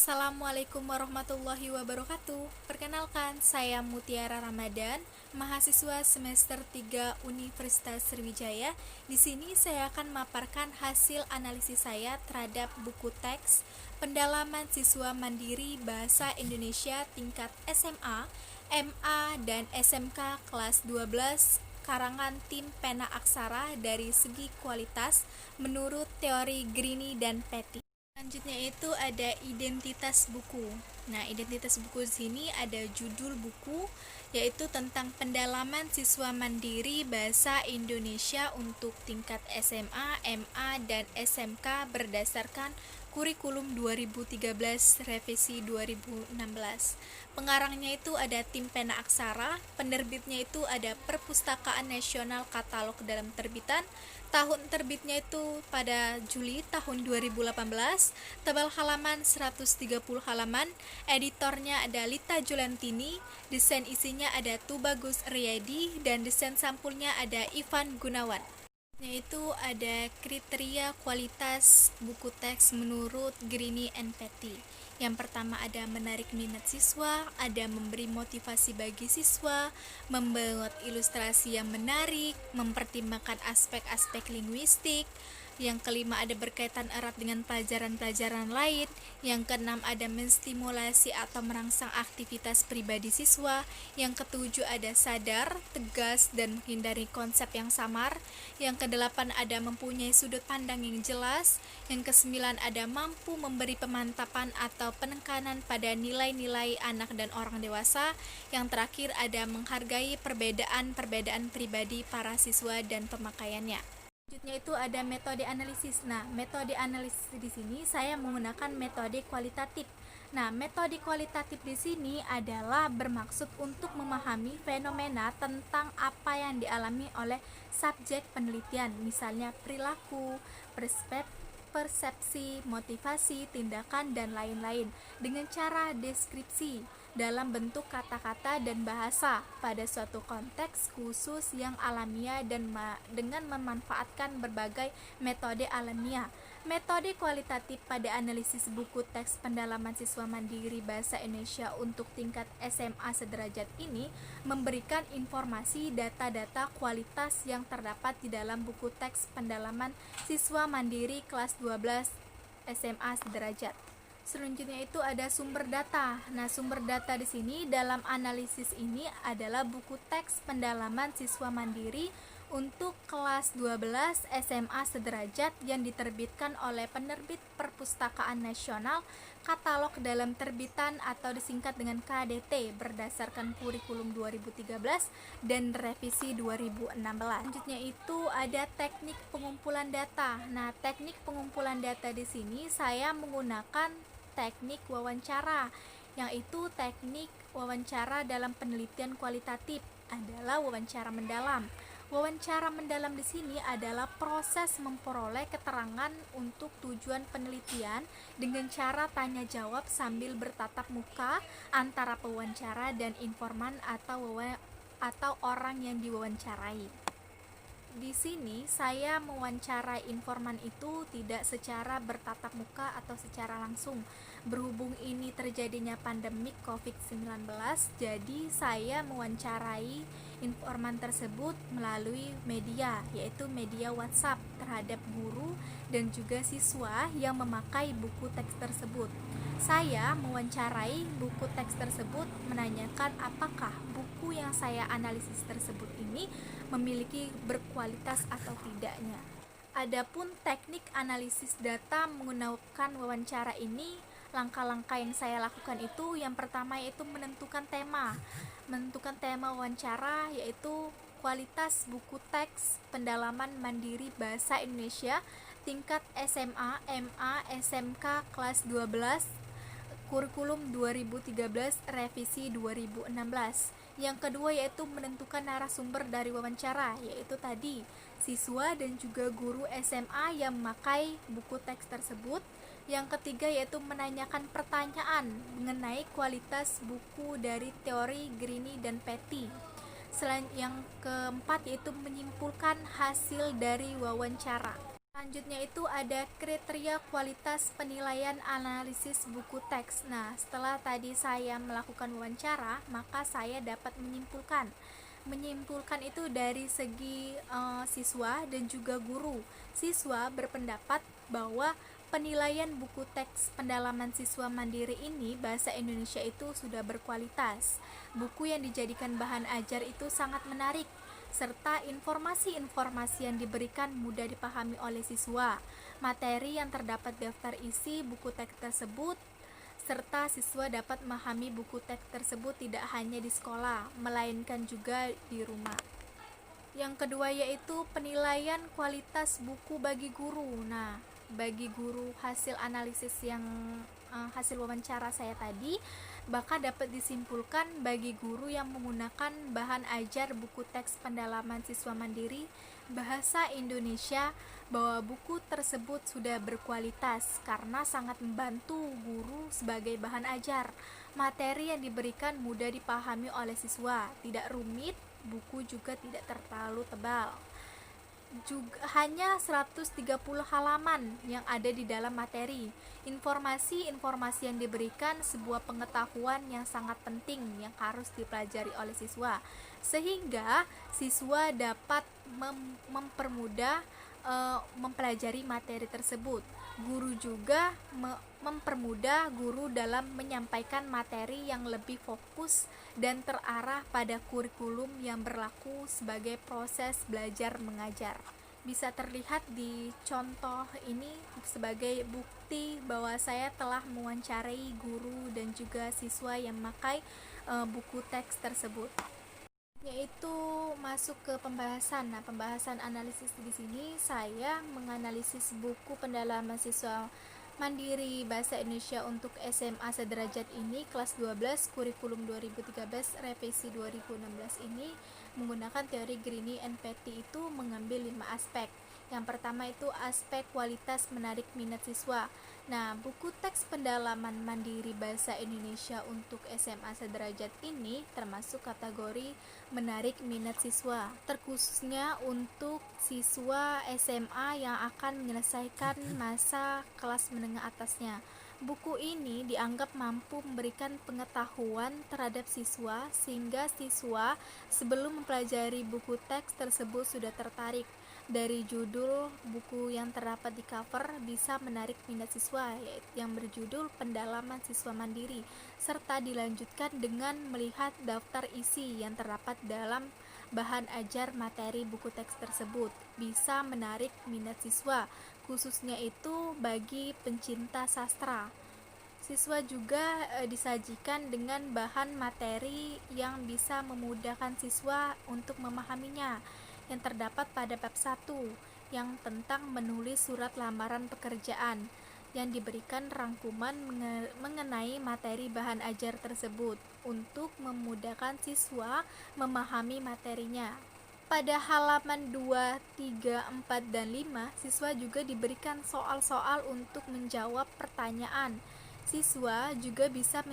Assalamualaikum warahmatullahi wabarakatuh. Perkenalkan, saya Mutiara Ramadan, mahasiswa semester 3 Universitas Sriwijaya. Di sini saya akan memaparkan hasil analisis saya terhadap buku teks pendalaman siswa mandiri bahasa Indonesia tingkat SMA, MA, dan SMK kelas 12 karangan tim Pena Aksara dari segi kualitas menurut teori Grini dan Petty. Selanjutnya itu ada identitas buku. Nah, identitas buku di sini ada judul buku, yaitu tentang pendalaman siswa mandiri bahasa Indonesia untuk tingkat SMA, MA, dan SMK berdasarkan kurikulum 2013 revisi 2016. Pengarangnya itu ada tim Pena Aksara, penerbitnya itu ada Perpustakaan Nasional Katalog dalam Terbitan. Tahun terbitnya itu pada Juli tahun 2018, tebal halaman 130 halaman, editornya ada Lita Julantini, desain isinya ada Tubagus Riyadi, dan desain sampulnya ada Ivan Gunawan. Yaitu ada kriteria kualitas buku teks menurut Grini and Petty. Yang pertama ada menarik minat siswa, ada memberi motivasi bagi siswa, membuat ilustrasi yang menarik, mempertimbangkan aspek-aspek linguistik. Yang kelima ada berkaitan erat dengan pelajaran-pelajaran lain. Yang keenam ada menstimulasi atau merangsang aktivitas pribadi siswa. Yang ketujuh ada sadar, tegas, dan menghindari konsep yang samar. Yang kedelapan ada mempunyai sudut pandang yang jelas. Yang kesembilan ada mampu memberi pemantapan atau penekanan pada nilai-nilai anak dan orang dewasa. Yang terakhir ada menghargai perbedaan-perbedaan pribadi para siswa dan pemakaiannya. Selanjutnya itu ada metode analisis. Nah, metode analisis di sini saya menggunakan metode kualitatif. Nah, metode kualitatif di sini adalah bermaksud untuk memahami fenomena tentang apa yang dialami oleh subjek penelitian, misalnya perilaku, persepsi, motivasi, tindakan, dan lain-lain dengan cara deskripsi dalam bentuk kata-kata dan bahasa pada suatu konteks khusus yang alamiah dan dengan memanfaatkan berbagai metode alamiah. Metode kualitatif pada analisis buku teks pendalaman siswa mandiri bahasa Indonesia untuk tingkat SMA sederajat ini memberikan informasi data-data kualitas yang terdapat di dalam buku teks pendalaman siswa mandiri kelas 12 SMA sederajat. Selanjutnya itu ada sumber data. Nah, sumber data di sini dalam analisis ini adalah buku teks pendalaman siswa mandiri untuk kelas 12 SMA sederajat yang diterbitkan oleh penerbit Perpustakaan Nasional Katalog dalam Terbitan atau disingkat dengan KDT berdasarkan kurikulum 2013 dan revisi 2016. Selanjutnya itu ada teknik pengumpulan data. Nah, teknik pengumpulan data di sini saya menggunakan teknik wawancara, yaitu teknik wawancara dalam penelitian kualitatif adalah wawancara mendalam. Wawancara mendalam di sini adalah proses memperoleh keterangan untuk tujuan penelitian dengan cara tanya jawab sambil bertatap muka antara pewawancara dan informan atau orang yang diwawancarai. Di sini saya mewawancarai informan itu tidak secara bertatap muka atau secara langsung. Berhubung ini terjadinya pandemik COVID-19, jadi saya mewawancarai informan tersebut melalui media, yaitu media WhatsApp terhadap guru dan juga siswa yang memakai buku teks tersebut. Saya mewawancarai buku teks tersebut menanyakan apakah buku yang saya analisis tersebut ini memiliki berkualitas atau tidaknya. Adapun teknik analisis data menggunakan wawancara ini, langkah-langkah yang saya lakukan itu yang pertama yaitu menentukan tema wawancara, yaitu kualitas buku teks pendalaman mandiri bahasa Indonesia tingkat SMA, MA, SMK kelas 12 kurikulum 2013 revisi 2016. Yang kedua yaitu menentukan narasumber dari wawancara, yaitu tadi siswa dan juga guru SMA yang memakai buku teks tersebut. Yang ketiga yaitu menanyakan pertanyaan mengenai kualitas buku dari teori Grini dan Petty. Selain yang keempat yaitu menyimpulkan hasil dari wawancara. Selanjutnya itu ada kriteria kualitas penilaian analisis buku teks. Nah, setelah tadi saya melakukan wawancara, maka saya dapat menyimpulkan. Menyimpulkan itu dari segi siswa dan juga guru. Siswa berpendapat bahwa penilaian buku teks pendalaman siswa mandiri ini bahasa Indonesia itu sudah berkualitas. Buku yang dijadikan bahan ajar itu sangat menarik, serta informasi-informasi yang diberikan mudah dipahami oleh siswa. Materi yang terdapat daftar isi buku teks tersebut, serta siswa dapat memahami buku teks tersebut tidak hanya di sekolah, melainkan juga di rumah. Yang kedua yaitu penilaian kualitas buku bagi guru. Nah, bagi guru hasil analisis yang hasil wawancara saya tadi, maka dapat disimpulkan bagi guru yang menggunakan bahan ajar buku teks pendalaman siswa mandiri bahasa Indonesia bahwa buku tersebut sudah berkualitas karena sangat membantu guru sebagai bahan ajar. Materi yang diberikan mudah dipahami oleh siswa, tidak rumit, buku juga tidak terlalu tebal. Juga hanya 130 halaman yang ada di dalam materi. Informasi-informasi yang diberikan sebuah pengetahuan yang sangat penting yang harus dipelajari oleh siswa, sehingga siswa dapat mempermudah mempelajari materi tersebut. Guru juga mempermudah guru dalam menyampaikan materi yang lebih fokus dan terarah pada kurikulum yang berlaku sebagai proses belajar mengajar. Bisa terlihat di contoh ini sebagai bukti bahwa saya telah mewawancarai guru dan juga siswa yang memakai buku teks tersebut. Yaitu masuk ke pembahasan. Nah, pembahasan analisis di sini saya menganalisis buku pendalaman siswa mandiri bahasa Indonesia untuk SMA sederajat ini kelas 12 kurikulum 2013 revisi 2016 ini menggunakan teori Greene and Petty. Itu mengambil 5 aspek. Yang pertama itu aspek kualitas menarik minat siswa. Nah, buku teks pendalaman mandiri bahasa Indonesia untuk SMA sederajat ini termasuk kategori menarik minat siswa, terkhususnya untuk siswa SMA yang akan menyelesaikan masa kelas menengah atasnya. Buku ini dianggap mampu memberikan pengetahuan terhadap siswa sehingga siswa sebelum mempelajari buku teks tersebut sudah tertarik. Dari judul buku yang terdapat di cover bisa menarik minat siswa, yaitu yang berjudul Pendalaman Siswa Mandiri, serta dilanjutkan dengan melihat daftar isi yang terdapat dalam bahan ajar materi buku teks tersebut. Bisa menarik minat siswa, khususnya itu bagi pencinta sastra. Siswa juga disajikan dengan bahan materi yang bisa memudahkan siswa untuk memahaminya, yang terdapat pada bab 1 yang tentang menulis surat lamaran pekerjaan, yang diberikan rangkuman mengenai materi bahan ajar tersebut untuk memudahkan siswa memahami materinya. Pada halaman 2, 3, 4, dan 5, siswa juga diberikan soal-soal untuk menjawab pertanyaan. Siswa juga bisa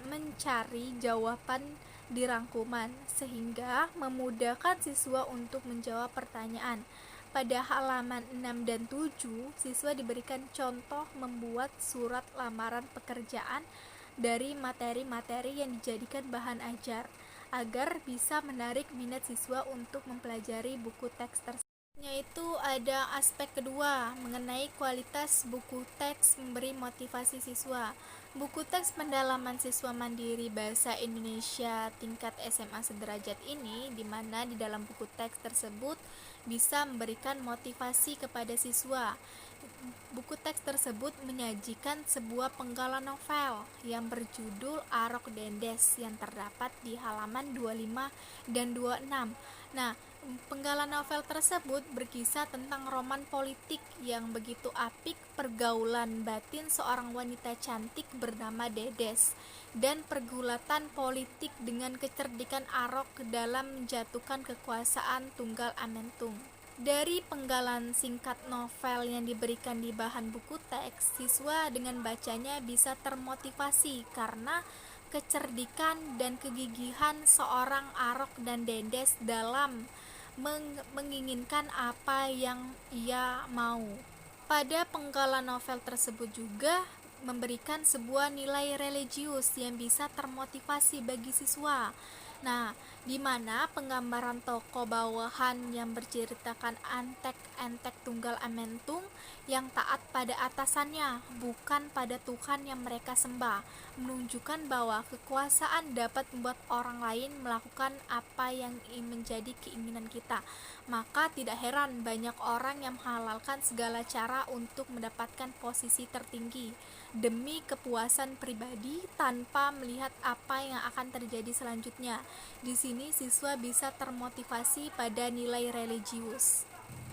mencari jawaban di rangkuman, sehingga memudahkan siswa untuk menjawab pertanyaan. Pada halaman 6 dan 7, siswa diberikan contoh membuat surat lamaran pekerjaan dari materi-materi yang dijadikan bahan ajar, agar bisa menarik minat siswa untuk mempelajari buku teks tersebut. Yaitu ada aspek kedua mengenai kualitas buku teks memberi motivasi siswa. Buku teks pendalaman siswa mandiri bahasa Indonesia tingkat SMA sederajat ini, di mana di dalam buku teks tersebut bisa memberikan motivasi kepada siswa. Buku teks tersebut menyajikan sebuah penggalan novel yang berjudul Arok Dendes yang terdapat di halaman 25 dan 26. Nah, penggalan novel tersebut berkisah tentang roman politik yang begitu apik pergaulan batin seorang wanita cantik bernama Dedes dan pergulatan politik dengan kecerdikan Arok dalam menjatuhkan kekuasaan Tunggal Amentung. Dari penggalan singkat novel yang diberikan di bahan buku teks, siswa dengan bacanya bisa termotivasi karena kecerdikan dan kegigihan seorang Arok dan Dendes dalam menginginkan apa yang ia mau. Pada penggalan novel tersebut juga memberikan sebuah nilai religius yang bisa termotivasi bagi siswa. Nah, di mana penggambaran tokoh bawahan yang berceritakan antek-entek tunggal amentung yang taat pada atasannya, bukan pada Tuhan yang mereka sembah, menunjukkan bahwa kekuasaan dapat membuat orang lain melakukan apa yang menjadi keinginan kita. Maka tidak heran banyak orang yang menghalalkan segala cara untuk mendapatkan posisi tertinggi demi kepuasan pribadi tanpa melihat apa yang akan terjadi selanjutnya. Di sini siswa bisa termotivasi pada nilai religius.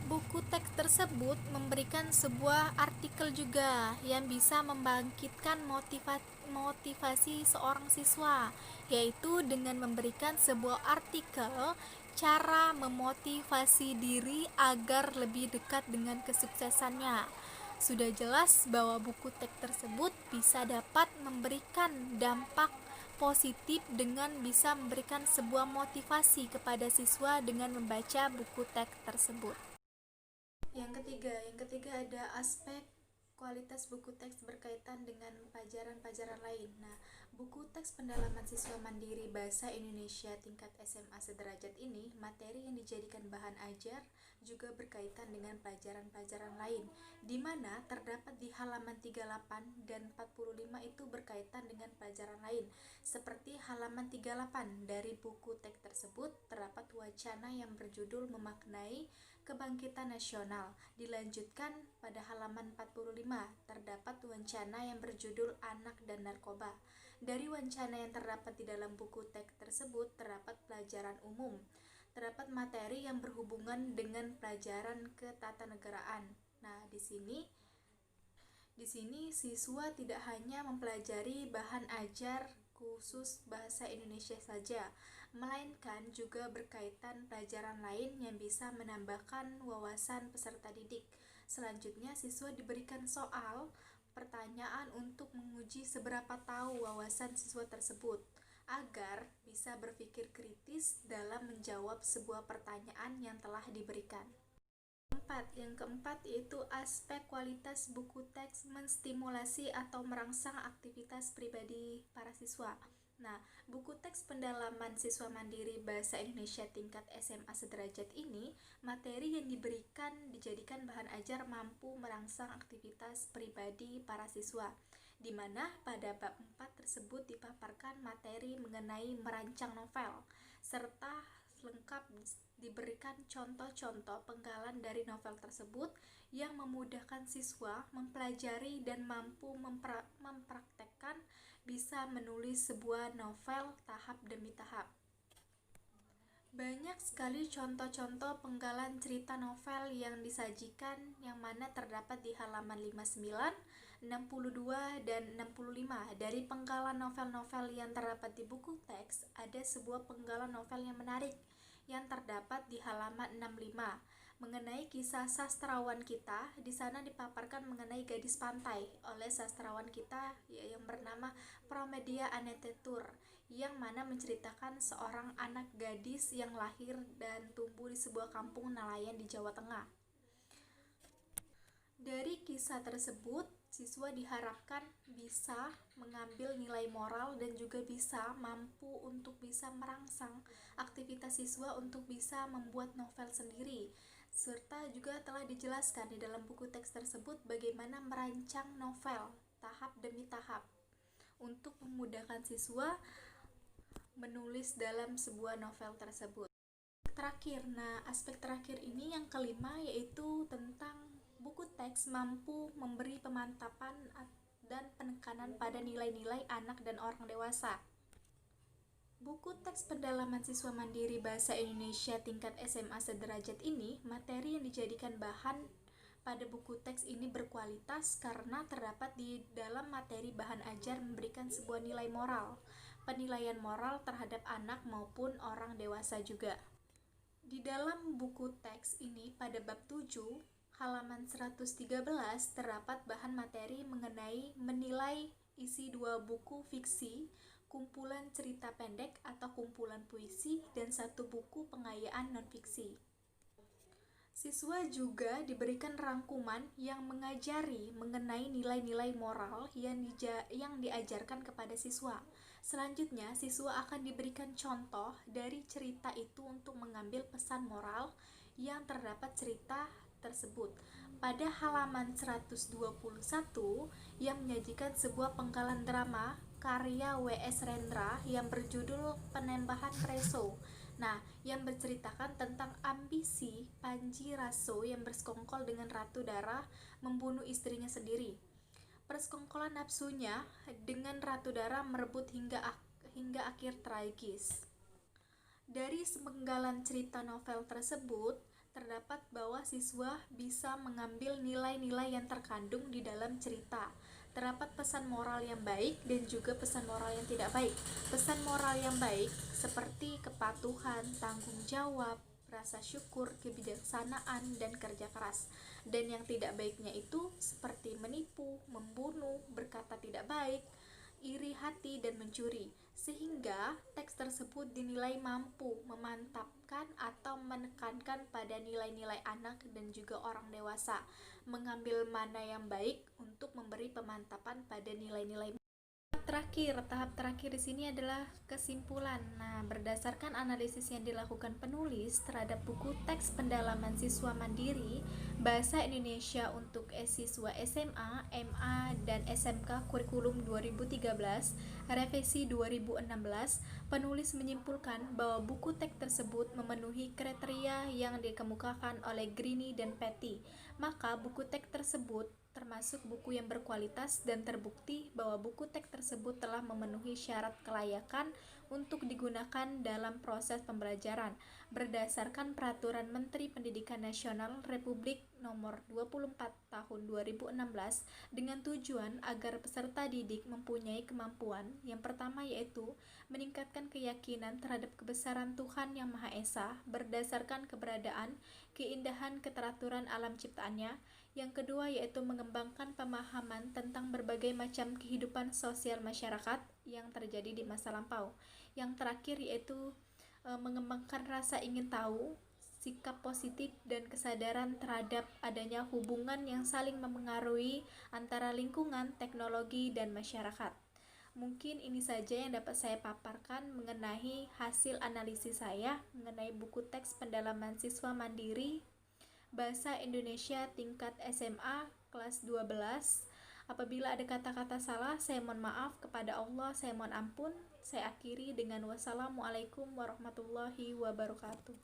Buku teks tersebut memberikan sebuah artikel juga yang bisa membangkitkan motivasi seorang siswa, yaitu dengan memberikan sebuah artikel cara memotivasi diri agar lebih dekat dengan kesuksesannya. Sudah jelas bahwa buku teks tersebut bisa dapat memberikan dampak positif dengan bisa memberikan sebuah motivasi kepada siswa dengan membaca buku teks tersebut. Yang ketiga ada aspek kualitas buku teks berkaitan dengan pelajaran-pelajaran lain. Nah, buku teks pendalaman siswa mandiri bahasa Indonesia tingkat SMA sederajat ini, materi yang dijadikan bahan ajar juga berkaitan dengan pelajaran-pelajaran lain, di mana terdapat di halaman 38 dan 45 itu berkaitan dengan pelajaran lain. Seperti halaman 38 dari buku teks tersebut terdapat wacana yang berjudul memaknai kebangkitan nasional. Dilanjutkan pada halaman 45 terdapat wancana yang berjudul anak dan narkoba. Dari wancana yang terdapat di dalam buku teks tersebut terdapat pelajaran umum. Terdapat materi yang berhubungan dengan pelajaran ketatanegaraan. Nah, di sini siswa tidak hanya mempelajari bahan ajar khusus bahasa Indonesia saja, melainkan juga berkaitan pelajaran lain yang bisa menambahkan wawasan peserta didik. Selanjutnya, siswa diberikan soal pertanyaan untuk menguji seberapa tahu wawasan siswa tersebut, agar bisa berpikir kritis dalam menjawab sebuah pertanyaan yang telah diberikan. Yang keempat yaitu aspek kualitas buku teks menstimulasi atau merangsang aktivitas pribadi para siswa. Nah, buku teks pendalaman siswa mandiri bahasa Indonesia tingkat SMA sederajat ini, materi yang diberikan dijadikan bahan ajar mampu merangsang aktivitas pribadi para siswa, di mana pada bab 4 tersebut dipaparkan materi mengenai merancang novel, serta lengkap diberikan contoh-contoh penggalan dari novel tersebut yang memudahkan siswa mempelajari dan mampu mempraktekkan bisa menulis sebuah novel tahap demi tahap. Banyak sekali contoh-contoh penggalan cerita novel yang disajikan yang mana terdapat di halaman 59, 62, dan 65. Dari penggalan novel-novel yang terdapat di buku teks, ada sebuah penggalan novel yang menarik yang terdapat di halaman 65 mengenai kisah sastrawan kita. Di sana dipaparkan mengenai gadis pantai oleh sastrawan kita yang bernama Promedia Anetetur, yang mana menceritakan seorang anak gadis yang lahir dan tumbuh di sebuah kampung nelayan di Jawa Tengah. Dari kisah tersebut, siswa diharapkan bisa mengambil nilai moral dan juga bisa mampu untuk bisa merangsang aktivitas siswa untuk bisa membuat novel sendiri. Serta juga telah dijelaskan di dalam buku teks tersebut bagaimana merancang novel tahap demi tahap untuk memudahkan siswa menulis dalam sebuah novel tersebut. Aspek terakhir ini yang kelima yaitu tentang buku teks mampu memberi pemantapan dan penekanan pada nilai-nilai anak dan orang dewasa. Buku teks pendalaman siswa mandiri bahasa Indonesia tingkat SMA sederajat ini, materi yang dijadikan bahan pada buku teks ini berkualitas karena terdapat di dalam materi bahan ajar memberikan sebuah nilai moral, penilaian moral terhadap anak maupun orang dewasa juga. Di dalam buku teks ini pada bab 7, halaman 113 terdapat bahan materi mengenai menilai isi dua buku fiksi, kumpulan cerita pendek atau kumpulan puisi, dan satu buku pengayaan non-fiksi. Siswa juga diberikan rangkuman yang mengajari mengenai nilai-nilai moral yang diajarkan kepada siswa. Selanjutnya, siswa akan diberikan contoh dari cerita itu untuk mengambil pesan moral yang terdapat cerita tersebut. Pada halaman 121 yang menyajikan sebuah penggalan drama karya W.S. Rendra yang berjudul Penembahan Preso. Nah, yang berceritakan tentang ambisi Panji Raso yang bersekongkol dengan Ratu Dara membunuh istrinya sendiri. Persekongkolan nafsunya dengan Ratu Dara merebut hingga akhir tragis. Dari sepenggalan cerita novel tersebut, terdapat bahwa siswa bisa mengambil nilai-nilai yang terkandung di dalam cerita. Terdapat pesan moral yang baik dan juga pesan moral yang tidak baik. Pesan moral yang baik seperti kepatuhan, tanggung jawab, rasa syukur, kebijaksanaan, dan kerja keras. Dan yang tidak baiknya itu seperti menipu, membunuh, berkata tidak baik, iri hati, dan mencuri. Sehingga teks tersebut dinilai mampu memantapkan atau menekankan pada nilai-nilai anak dan juga orang dewasa, mengambil mana yang baik untuk memberi pemantapan pada nilai-nilai. Tahap terakhir di sini adalah kesimpulan. Nah, berdasarkan analisis yang dilakukan penulis terhadap buku teks pendalaman siswa mandiri Bahasa Indonesia untuk siswa SMA, MA, dan SMK Kurikulum 2013, revisi 2016, penulis menyimpulkan bahwa buku teks tersebut memenuhi kriteria yang dikemukakan oleh Grini dan Petty. Maka buku teks tersebut termasuk buku yang berkualitas dan terbukti bahwa buku teks tersebut telah memenuhi syarat kelayakan untuk digunakan dalam proses pembelajaran berdasarkan Peraturan Menteri Pendidikan Nasional Republik Nomor 24 Tahun 2016 dengan tujuan agar peserta didik mempunyai kemampuan yang pertama yaitu meningkatkan keyakinan terhadap kebesaran Tuhan Yang Maha Esa berdasarkan keberadaan, keindahan, keteraturan alam ciptaannya. Yang kedua yaitu mengembangkan pemahaman tentang berbagai macam kehidupan sosial masyarakat yang terjadi di masa lampau. Yang terakhir yaitu mengembangkan rasa ingin tahu, sikap positif, dan kesadaran terhadap adanya hubungan yang saling mempengaruhi antara lingkungan, teknologi, dan masyarakat. Mungkin ini saja yang dapat saya paparkan mengenai hasil analisis saya mengenai buku teks pendalaman siswa mandiri Bahasa Indonesia tingkat SMA kelas 12. Apabila ada kata-kata salah, saya mohon maaf, kepada Allah saya mohon ampun. Saya akhiri dengan wassalamualaikum warahmatullahi wabarakatuh.